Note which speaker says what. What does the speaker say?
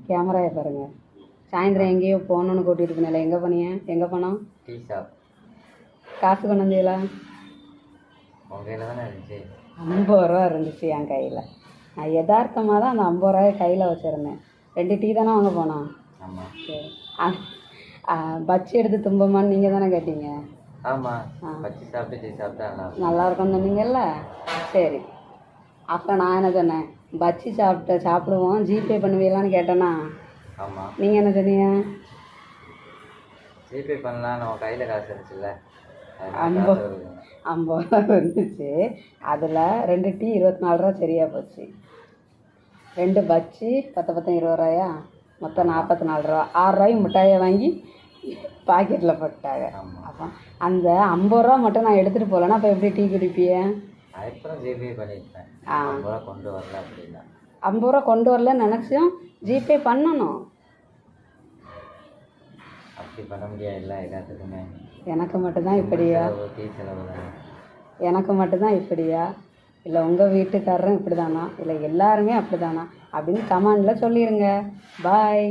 Speaker 1: கேமராவை பாருங்க. சாயந்தரம் எங்கேயோ போகணுன்னு கூட்டிகிட்டு போனேன். எங்கே போனீங்க? எங்கே போனோம்?
Speaker 2: Tea shop.
Speaker 1: காசு கொண்டு வந்தீங்களா?
Speaker 2: உங்கள் கையில் தானே இருந்துச்சு.
Speaker 1: 50 ரூபா இருந்துச்சு என் கையில். நான் யதார்த்தமாக தான் அந்த 50 ரூபாயை கையில் வச்சுருந்தேன். 2 டீ தானே வாங்க போனோம்.
Speaker 2: ஆமாம்.
Speaker 1: சரி. பச்சி எடுத்து தும்பமான்னு நீங்கள் தானே கேட்டீங்க.
Speaker 2: ஆமாம். பச்சி சாப்பிட்டு டீ சாப்பிட்டா
Speaker 1: நல்லா இருக்கும்னு சொன்னீங்கல்ல. சரி, அப்போ நான் என்ன சொன்னேன்? பச்சி சாப்பிடுவோம், ஜிபே பண்ணுவீங்களான்னு கேட்டேன்னா
Speaker 2: ஆமாம்.
Speaker 1: நீங்கள் என்ன சொன்னீங்க?
Speaker 2: ஜிபே பண்ணலாம், நம்ம கையில் காசு இருந்துச்சுல்ல.
Speaker 1: 50 ரூபா இருந்துச்சு. அதில் 2 டீ 24 ரூபா சரியாக போச்சு. 2 பச்சி 10 20 ரூபாயா, மொத்தம் 44 ரூபா. 6 ரூபாய்க்கு மிட்டாயை வாங்கி பாக்கெட்டில் போட்டாங்க. அப்போ அந்த 50 ரூபா மட்டும் நான் எடுத்துகிட்டு போகலன்னா அப்போ எப்படி டீ குடிப்பிய?
Speaker 2: அதுக்கப்புறம் ஜிபே பண்ணிட்டேன். 50 ரூபா கொண்டு வரல அப்படின்னா.
Speaker 1: 50 ரூபா கொண்டு வரலன்னு நினச்சும் ஜிபே பண்ணணும்.
Speaker 2: அப்படி பண்ண முடியாது இல்லை எல்லாத்துக்குமே.
Speaker 1: எனக்கு மட்டும்தான் இப்படியா?
Speaker 2: டீ செலவு தானே.
Speaker 1: எனக்கு மட்டும்தான் இப்படியா? இல்லை உங்கள் வீட்டுக்காரரும் இப்படி தானா? இல்லை எல்லாருமே அப்படி தானா அப்படின்னு கமெண்டில் சொல்லிடுங்க. பாய்.